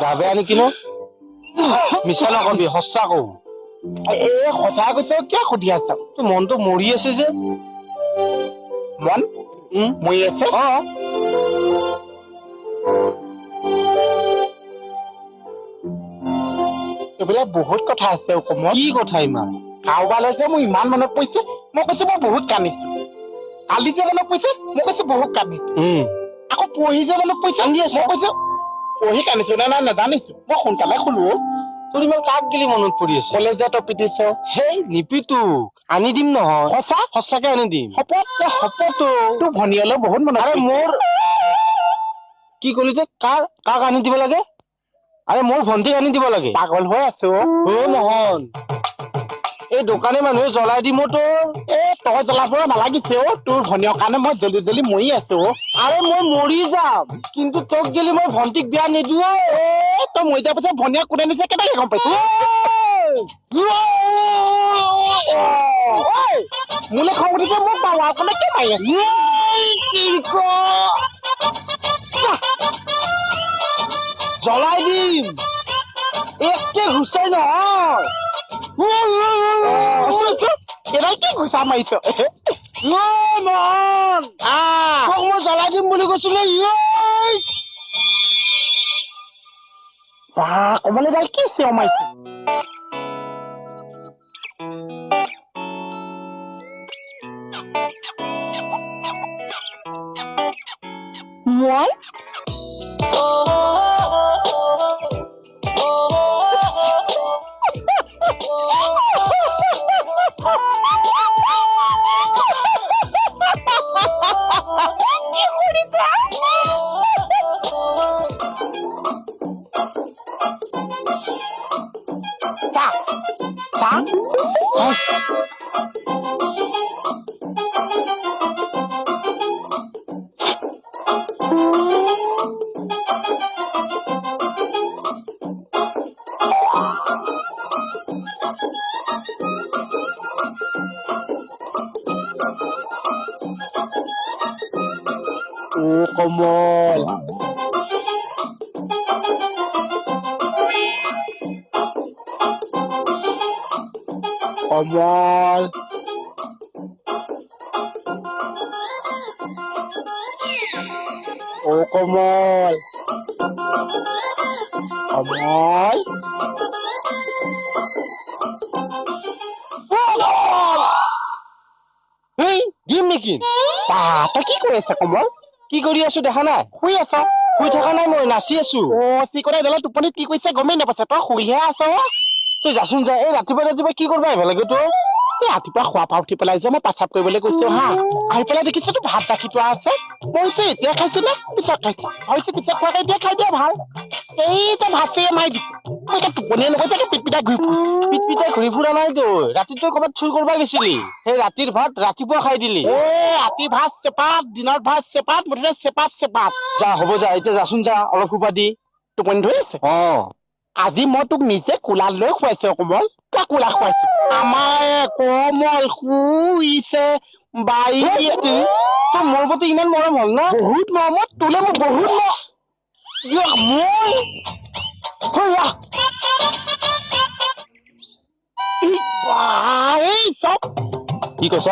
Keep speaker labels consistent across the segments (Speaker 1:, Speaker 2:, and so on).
Speaker 1: গাবে আনি কিনো মিছা নকবি সঁচা কওঁ
Speaker 2: সঁচা কৈছে কিয় সুধি আছ
Speaker 1: তোৰ মনটো মৰি আছে যে
Speaker 2: মন মৰি আছে এইবিলাক বহুত কথা আছে অসমত
Speaker 1: কি কথা ইমান
Speaker 2: কাৰোবালৈ যে মোৰ ইমান মনত পৰিছে মই কৈছো মই বহুত কান্দিছো কালি যে মনত পৰিছে মই কৈছো বহুত কান্দিছো আকৌ পঢ়ি যে মনত পৰিছে মই কৈছো পঢ়ি কান্দিছো নে নাই নাজানিছো মই সোনকালে শুলো
Speaker 1: তোৰ ইমান কাক গেলি মনত পৰি আছে
Speaker 2: কলে যে তই পিটিছ
Speaker 1: সেই নিপিটোক আনি দিম নহয়
Speaker 2: সঁচা
Speaker 1: সঁচাকে আনি দিম
Speaker 2: শপত তোৰ ভনীয়লৈ বহুত মনত
Speaker 1: আৰে মোৰ কি কলি যে কাক আনি দিব লাগে আৰে মোৰ ভণ্টিক আনি দিব লাগে
Speaker 2: পাগল হৈ আছো
Speaker 1: মোহন এই দোকানী মানুহে জ্বলাই দি মোৰ তোৰ
Speaker 2: তই জ্বলাব নালাগিছে তোৰ ভনীয়ৰ কাৰণে মই জলদি জলদি মৰি আছো
Speaker 1: আৰে মই মৰি যাম কিন্তু তোক গেলি মই ভণ্টিক বিয়া নিদিও
Speaker 2: তই মৰি যোৱাৰ পিছত ভনীয়ক কোনে নিছে কেনেকে গম পাইছ মোলে খং উঠিছে মোক পাৱাৰ কাৰণে কি মাৰি
Speaker 1: জ্বলাই দিম একে ঘুচাই নহয়
Speaker 2: এৰাই কি ঘুচা মাৰিছ
Speaker 1: মন তোক মই জ্বলাই দিম বুলি কৈছিলো
Speaker 2: কমলে যাই কি চিঞৰ মাৰিছে
Speaker 3: মন
Speaker 2: কমল কমল কমল কমল
Speaker 1: দিম নেকি
Speaker 2: তই কি কৰি আছ কমল
Speaker 1: কি কৰি আছো দেখা নাই
Speaker 2: শুই আছ
Speaker 1: শুই থকা নাই মই নাচি আছো
Speaker 2: চিকৰাই দালে টোপনি কি কৰিছে গমেই নাপাইছে তই শুইহে আছ
Speaker 1: তই যাচোন যা এই ৰাতিপুৱা কি কৰিব আহিব লাগে তোৰ
Speaker 2: ৰাতিপুৱা খোৱা পা উঠি পেলাই যে মই পেচাব কৰিবলৈ গৈছো হা আহি পেলাই দেখিছো তো ভাত ৰাখি থোৱা আছে মই এতিয়া খাইছো নে পিছত খাইছো ভাবিছো পিছত খোৱাকে এতিয়া খাই দিয়া ভাল তই ভাত চেয়ে মাৰি দিছো মই এতিয়া টোপনিয়ে নগৈছে পিটপিটাই
Speaker 1: ঘূৰি ফুৰা নাই তই ৰাতি তই ক'ৰবাত চুৰ কৰিব গৈছিলি সেই ৰাতিৰ ভাত ৰাতিপুৱা খাই দিলি
Speaker 2: ৰাতি ভাত চেপাত দিনত ভাত চেপাত মুঠতে চেপাত
Speaker 1: যা হ'ব যা এতিয়া যাচোন যা অলপ শুবা দি
Speaker 2: টোপনি ধৰি আছে আজি মই তোক নিজে কোলাত লৈ খুৱাইছো কমল তই কোলা খুৱাইছো আমাৰ কমল শুইছে বাই
Speaker 1: তোৰ মোৰ প্ৰতি ইমান মৰম হ'ল না
Speaker 2: বহুত মৰমত তোলে মোৰ বহুত চব
Speaker 1: কি কৈছ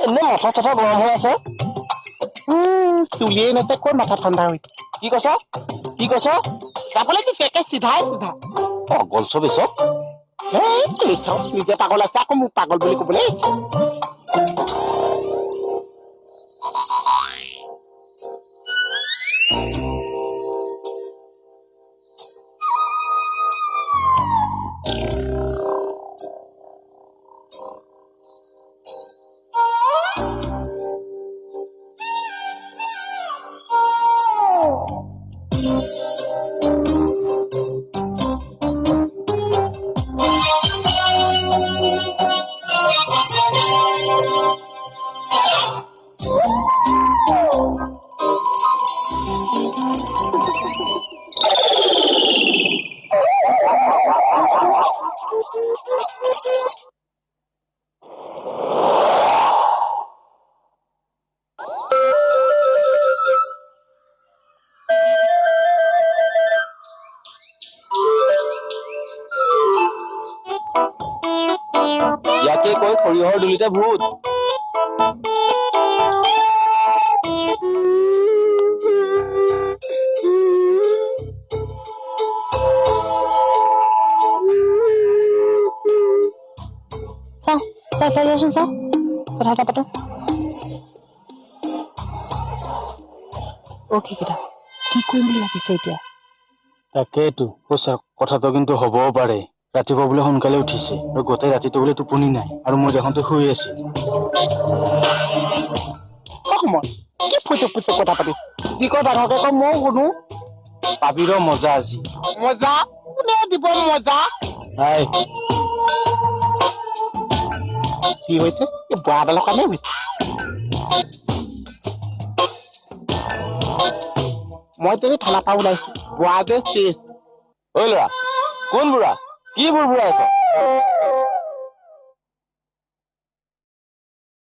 Speaker 1: এনে মাথা চাথা গৰম হৈ আছে
Speaker 2: চুলিয়ে নাছে ক'ত মাথা ঠাণ্ডা হৈছে
Speaker 1: কি কৈছ
Speaker 2: যাবলৈ দিছে একে চিধাই চিধা
Speaker 1: পাগল চবে চব
Speaker 2: নিজে পাগল আছে আকৌ মোক পাগল বুলি কবলৈ
Speaker 1: সৰিয়হৰ দুলিতে ভূত।
Speaker 3: চাওঁ চাই পাই যাচোন চাওঁ কথা এটা পাতো অ'কে কেইটা কি কৰিম বুলি ভাবিছে এতিয়া
Speaker 1: তাকেইতো কৈছা কথাটো কিন্তু হ'বও পাৰে। ৰাতিপুৱা বোলে সোনকালে উঠিছে আৰু গোটেই ৰাতিটো বোলে টোপনি নাই আৰু মই দেখোনতো শুই আছিল।
Speaker 2: অসমত কি ফুচুক ফুচুক কথা পাতি যি ক ডাঙৰকে ক ময়ো শুনো
Speaker 1: পাবি ৰ মজা আজি।
Speaker 2: মজা কোনে দিব মজা
Speaker 1: হাই
Speaker 2: কি হৈছে এই বুঢ়াডালৰ কাৰণে হৈছে মই যদি থানা পৰা ওলাইছো বুঢ়া যে চেচ
Speaker 1: ঐ ল'ৰা কোন বুঢ়া কি বুঢ়াই আছ